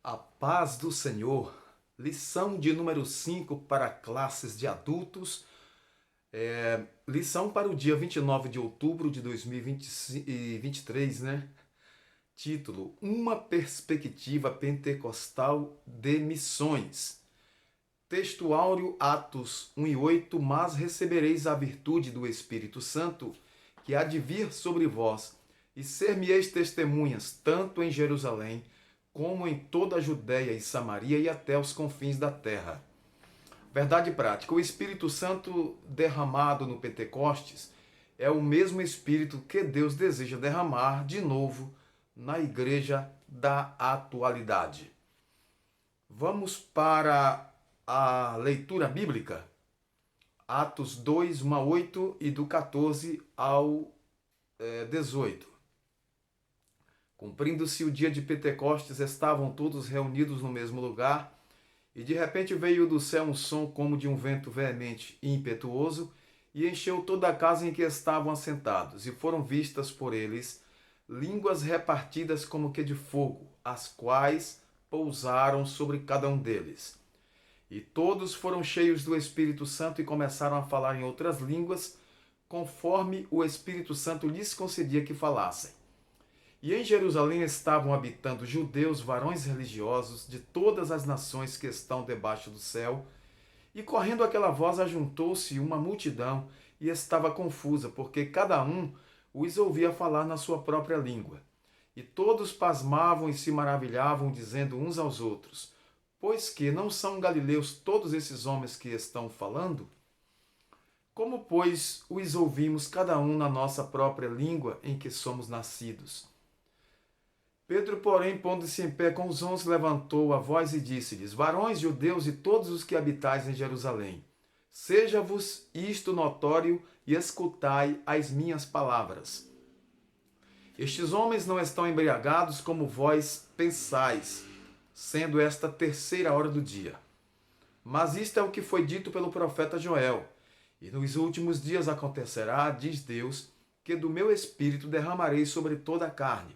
A paz do Senhor, lição de número 5 para classes de adultos, lição para o dia 29 de outubro de 2023, né? Título: Uma perspectiva pentecostal de missões. Texto áureo, Atos 1:8, mas recebereis a virtude do Espírito Santo, que há de vir sobre vós, e ser-me-eis testemunhas, tanto em Jerusalém, como em toda a Judéia e Samaria e até os confins da terra. Verdade prática: o Espírito Santo derramado no Pentecostes é o mesmo Espírito que Deus deseja derramar de novo na igreja da atualidade. Vamos para a leitura bíblica. Atos 2, 1 a 8 e do 14 ao 18. Cumprindo-se o dia de Pentecostes, estavam todos reunidos no mesmo lugar, e de repente veio do céu um som como de um vento veemente e impetuoso, e encheu toda a casa em que estavam assentados, e foram vistas por eles línguas repartidas como que de fogo, as quais pousaram sobre cada um deles. E todos foram cheios do Espírito Santo e começaram a falar em outras línguas, conforme o Espírito Santo lhes concedia que falassem. E em Jerusalém estavam habitando judeus, varões religiosos de todas as nações que estão debaixo do céu. E correndo aquela voz, ajuntou-se uma multidão e estava confusa, porque cada um os ouvia falar na sua própria língua. E todos pasmavam e se maravilhavam, dizendo uns aos outros: Pois que não são galileus todos esses homens que estão falando? Como, pois, os ouvimos cada um na nossa própria língua em que somos nascidos? Pedro, porém, pondo-se em pé com os 11, levantou a voz e disse-lhes: Varões judeus e todos os que habitais em Jerusalém, seja-vos isto notório e escutai as minhas palavras. Estes homens não estão embriagados como vós pensais, sendo esta terceira hora do dia. Mas isto é o que foi dito pelo profeta Joel. E nos últimos dias acontecerá, diz Deus, que do meu espírito derramarei sobre toda a carne.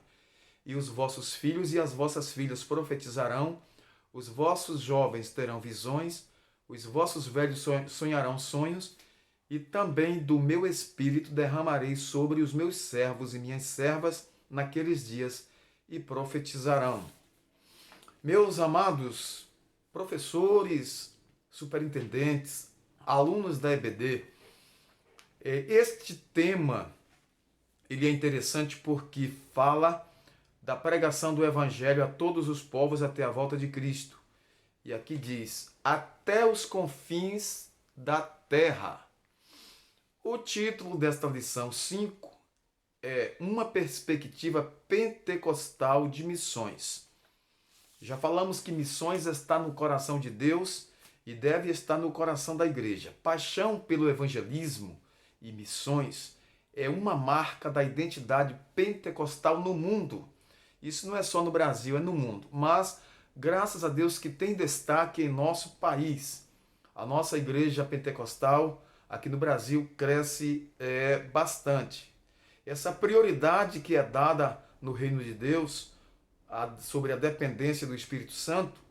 E os vossos filhos e as vossas filhas profetizarão, os vossos jovens terão visões, os vossos velhos sonharão sonhos, e também do meu espírito derramarei sobre os meus servos e minhas servas naqueles dias, e profetizarão. Meus amados professores, superintendentes, alunos da EBD, este tema ele é interessante porque fala da pregação do Evangelho a todos os povos até a volta de Cristo. E aqui diz, até os confins da terra. O título desta lição 5 é Uma perspectiva pentecostal de missões. Já falamos que missões está no coração de Deus e deve estar no coração da igreja. Paixão pelo evangelismo e missões é uma marca da identidade pentecostal no mundo. Isso não é só no Brasil, é no mundo. Mas, graças a Deus que tem destaque em nosso país. A nossa igreja pentecostal aqui no Brasil cresce bastante. Essa prioridade que é dada no reino de Deus, sobre a dependência do Espírito Santo,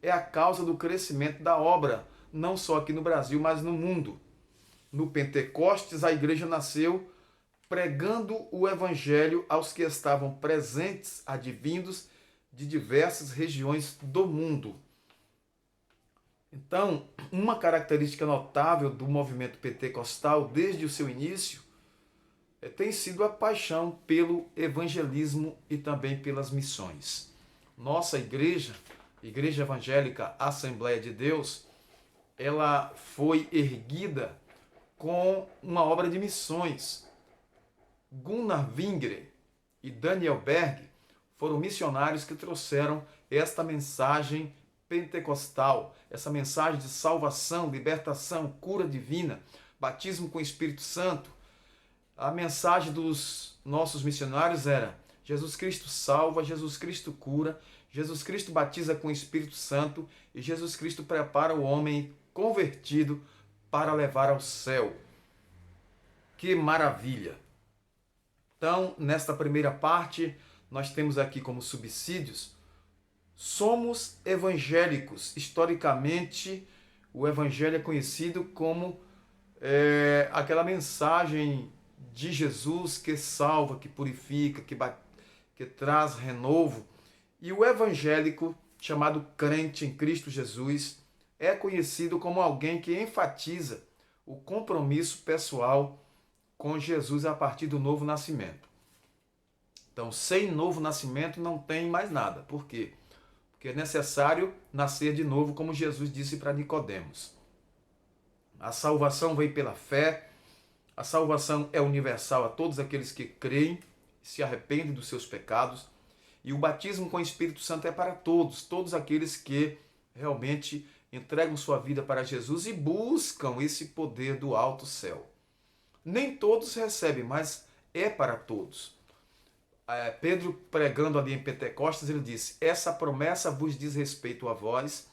é a causa do crescimento da obra, não só aqui no Brasil, mas no mundo. No Pentecostes, a igreja nasceu pregando o evangelho aos que estavam presentes, advindos de diversas regiões do mundo. Então, uma característica notável do movimento pentecostal desde o seu início tem sido a paixão pelo evangelismo e também pelas missões. Nossa igreja, Igreja Evangélica Assembleia de Deus, ela foi erguida com uma obra de missões. Gunnar Wingre e Daniel Berg foram missionários que trouxeram esta mensagem pentecostal, essa mensagem de salvação, libertação, cura divina, batismo com o Espírito Santo. A mensagem dos nossos missionários era: Jesus Cristo salva, Jesus Cristo cura, Jesus Cristo batiza com o Espírito Santo e Jesus Cristo prepara o homem convertido para levar ao céu. Que maravilha! Então, nesta primeira parte, nós temos aqui como subsídios Somos evangélicos. Historicamente, o evangelho é conhecido como aquela mensagem de Jesus que salva, que purifica, que traz renovo. E o evangélico, chamado crente em Cristo Jesus, é conhecido como alguém que enfatiza o compromisso pessoal com Jesus a partir do novo nascimento. Então, sem novo nascimento não tem mais nada. Por quê? Porque é necessário nascer de novo, como Jesus disse para Nicodemos. A salvação vem pela fé, a salvação é universal a todos aqueles que creem, se arrependem dos seus pecados, e o batismo com o Espírito Santo é para todos, todos aqueles que realmente entregam sua vida para Jesus e buscam esse poder do alto céu. Nem todos recebem, mas é para todos. Pedro, pregando ali em Pentecostes, ele disse: essa promessa vos diz respeito a vós,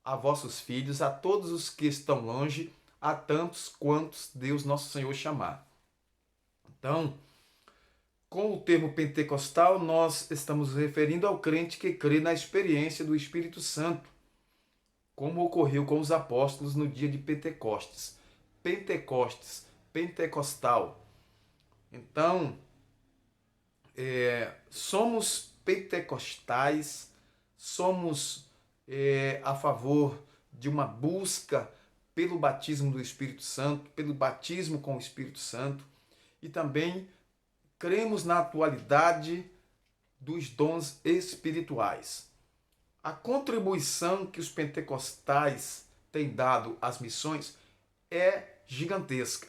a vossos filhos, a todos os que estão longe, a tantos quantos Deus nosso Senhor chamar. Então, com o termo pentecostal, nós estamos referindo ao crente que crê na experiência do Espírito Santo, como ocorreu com os apóstolos no dia de Pentecostes. Pentecostes, pentecostal. Então, somos pentecostais, somos a favor de uma busca pelo batismo do Espírito Santo, pelo batismo com o Espírito Santo, e também cremos na atualidade dos dons espirituais. A contribuição que os pentecostais têm dado às missões é gigantesca.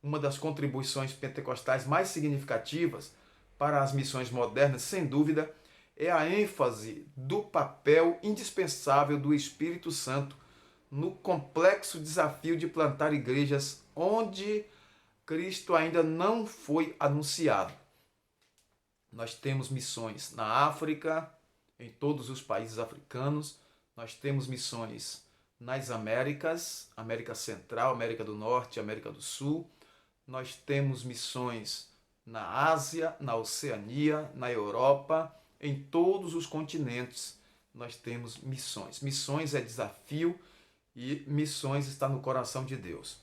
Uma das contribuições pentecostais mais significativas para as missões modernas, sem dúvida, é a ênfase do papel indispensável do Espírito Santo no complexo desafio de plantar igrejas onde Cristo ainda não foi anunciado. Nós temos missões na África, em todos os países africanos, nós temos missões nas Américas, América Central, América do Norte, América do Sul, nós temos missões na Ásia, na Oceania, na Europa, em todos os continentes nós temos missões. Missões é desafio e missões está no coração de Deus.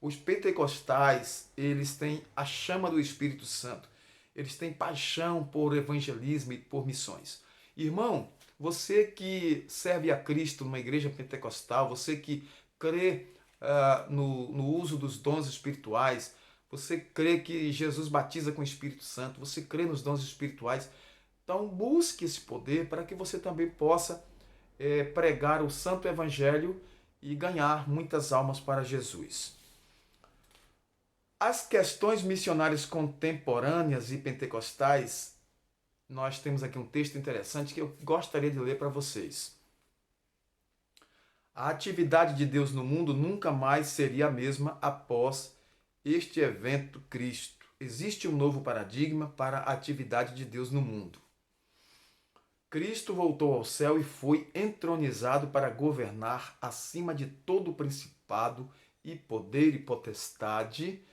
Os pentecostais, eles têm a chama do Espírito Santo. Eles têm paixão por evangelismo e por missões. Irmão, você que serve a Cristo numa igreja pentecostal, você que crê no uso dos dons espirituais, você crê que Jesus batiza com o Espírito Santo, você crê nos dons espirituais, então busque esse poder para que você também possa pregar o santo evangelho e ganhar muitas almas para Jesus. As questões missionárias contemporâneas e pentecostais, nós temos aqui um texto interessante que eu gostaria de ler para vocês. A atividade de Deus no mundo nunca mais seria a mesma após este evento Cristo. Existe um novo paradigma para a atividade de Deus no mundo. Cristo voltou ao céu e foi entronizado para governar acima de todo principado e poder e potestade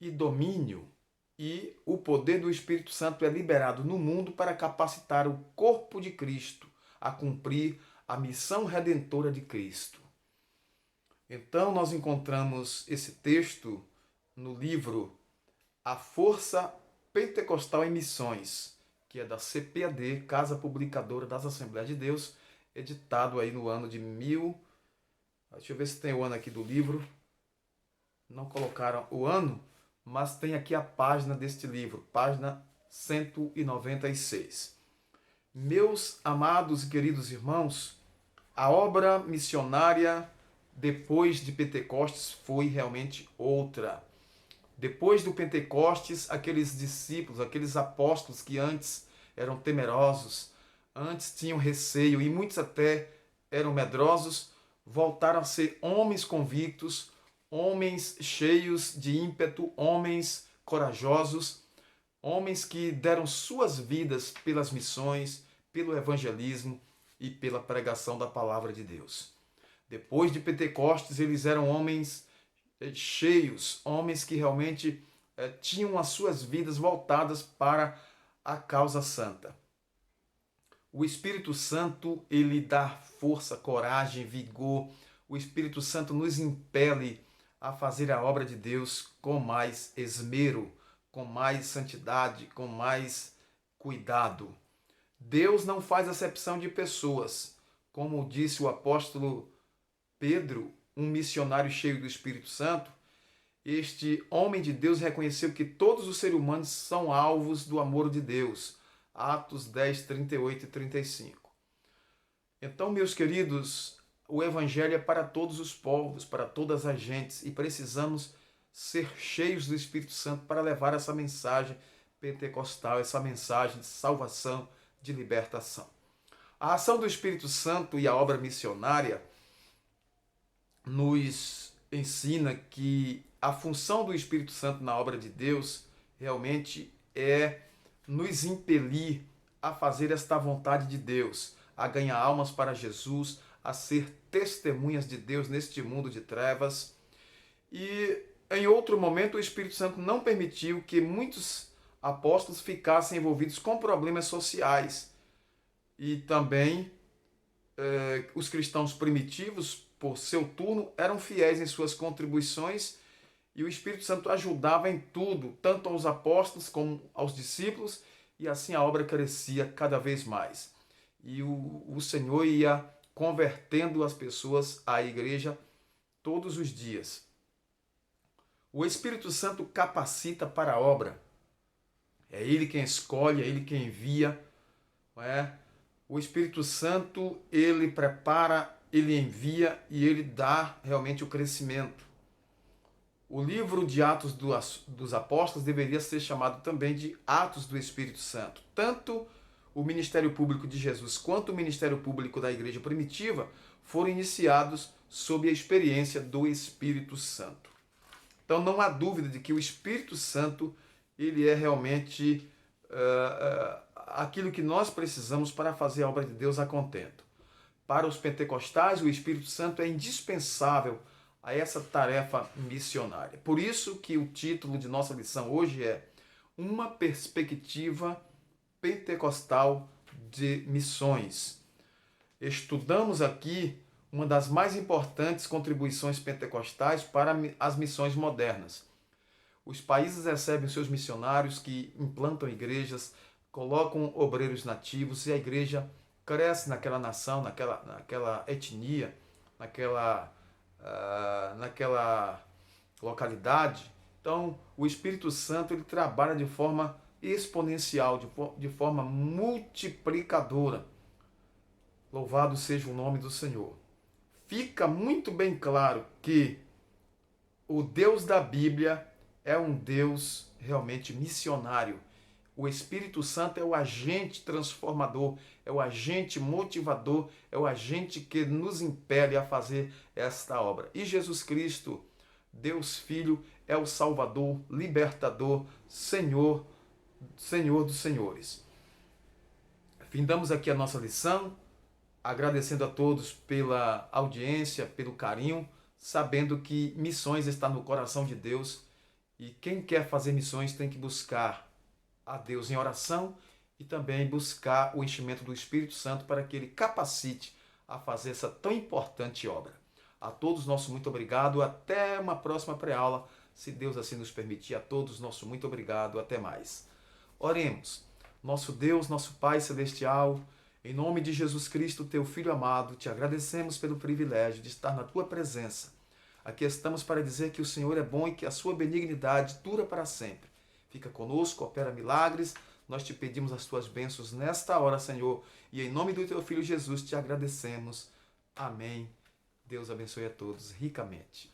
e domínio, e o poder do Espírito Santo é liberado no mundo para capacitar o corpo de Cristo a cumprir a missão redentora de Cristo. Então nós encontramos esse texto no livro A Força Pentecostal em Missões, que é da CPAD, Casa Publicadora das Assembleias de Deus, editado aí no ano de Deixa eu ver se tem o ano aqui do livro. Não colocaram o ano, mas tem aqui a página deste livro, página 196. Meus amados e queridos irmãos, a obra missionária depois de Pentecostes foi realmente outra. Depois do Pentecostes, aqueles discípulos, aqueles apóstolos que antes eram temerosos, antes tinham receio e muitos até eram medrosos, voltaram a ser homens convictos, homens cheios de ímpeto, homens corajosos, homens que deram suas vidas pelas missões, pelo evangelismo e pela pregação da palavra de Deus. Depois de Pentecostes, eles eram homens cheios, homens que realmente tinham as suas vidas voltadas para a causa santa. O Espírito Santo, ele dá força, coragem, vigor. O Espírito Santo nos impele a fazer a obra de Deus com mais esmero, com mais santidade, com mais cuidado. Deus não faz acepção de pessoas. Como disse o apóstolo Pedro, um missionário cheio do Espírito Santo, este homem de Deus reconheceu que todos os seres humanos são alvos do amor de Deus. Atos 10, 38 e 35. Então, meus queridos, o Evangelho é para todos os povos, para todas as gentes, e precisamos ser cheios do Espírito Santo para levar essa mensagem pentecostal, essa mensagem de salvação, de libertação. A ação do Espírito Santo e a obra missionária nos ensina que a função do Espírito Santo na obra de Deus realmente é nos impelir a fazer esta vontade de Deus, a ganhar almas para Jesus, a ser testemunhas de Deus neste mundo de trevas. E em outro momento o Espírito Santo não permitiu que muitos apóstolos ficassem envolvidos com problemas sociais. E também os cristãos primitivos, por seu turno, eram fiéis em suas contribuições e o Espírito Santo ajudava em tudo, tanto aos apóstolos como aos discípulos, e assim a obra crescia cada vez mais. E o Senhor ia convertendo as pessoas à igreja todos os dias. O Espírito Santo capacita para a obra. É Ele quem escolhe, é Ele quem envia. Não é? O Espírito Santo, Ele prepara, Ele envia e Ele dá realmente o crescimento. O livro de Atos dos Apóstolos deveria ser chamado também de Atos do Espírito Santo. Tanto o ministério público de Jesus quanto o ministério público da igreja primitiva foram iniciados sob a experiência do Espírito Santo. Então não há dúvida de que o Espírito Santo ele é realmente aquilo que nós precisamos para fazer a obra de Deus a contento. Para os pentecostais, o Espírito Santo é indispensável a essa tarefa missionária. Por isso que o título de nossa lição hoje é Uma Perspectiva Pentecostal de Missões. Estudamos aqui uma das mais importantes contribuições pentecostais para as missões modernas. Os países recebem seus missionários que implantam igrejas, colocam obreiros nativos e a igreja cresce naquela nação, naquela etnia, naquela localidade. Então, o Espírito Santo ele trabalha de forma exponencial, de forma multiplicadora. Louvado seja o nome do Senhor. Fica muito bem claro que o Deus da Bíblia é um Deus realmente missionário. O Espírito Santo é o agente transformador, é o agente motivador, é o agente que nos impele a fazer esta obra. E Jesus Cristo, Deus Filho, é o Salvador, Libertador, Senhor dos Senhores. Findamos aqui a nossa lição, agradecendo a todos pela audiência, pelo carinho, sabendo que missões está no coração de Deus e quem quer fazer missões tem que buscar a Deus em oração e também buscar o enchimento do Espírito Santo para que Ele capacite a fazer essa tão importante obra. A todos nosso muito obrigado, até uma próxima pré-aula, se Deus assim nos permitir. A todos nosso muito obrigado, até mais. Oremos. Nosso Deus, nosso Pai Celestial, em nome de Jesus Cristo, Teu Filho amado, te agradecemos pelo privilégio de estar na Tua presença. Aqui estamos para dizer que o Senhor é bom e que a Sua benignidade dura para sempre. Fica conosco, opera milagres. Nós te pedimos as tuas bênçãos nesta hora, Senhor. E em nome do teu Filho Jesus te agradecemos. Amém. Deus abençoe a todos ricamente.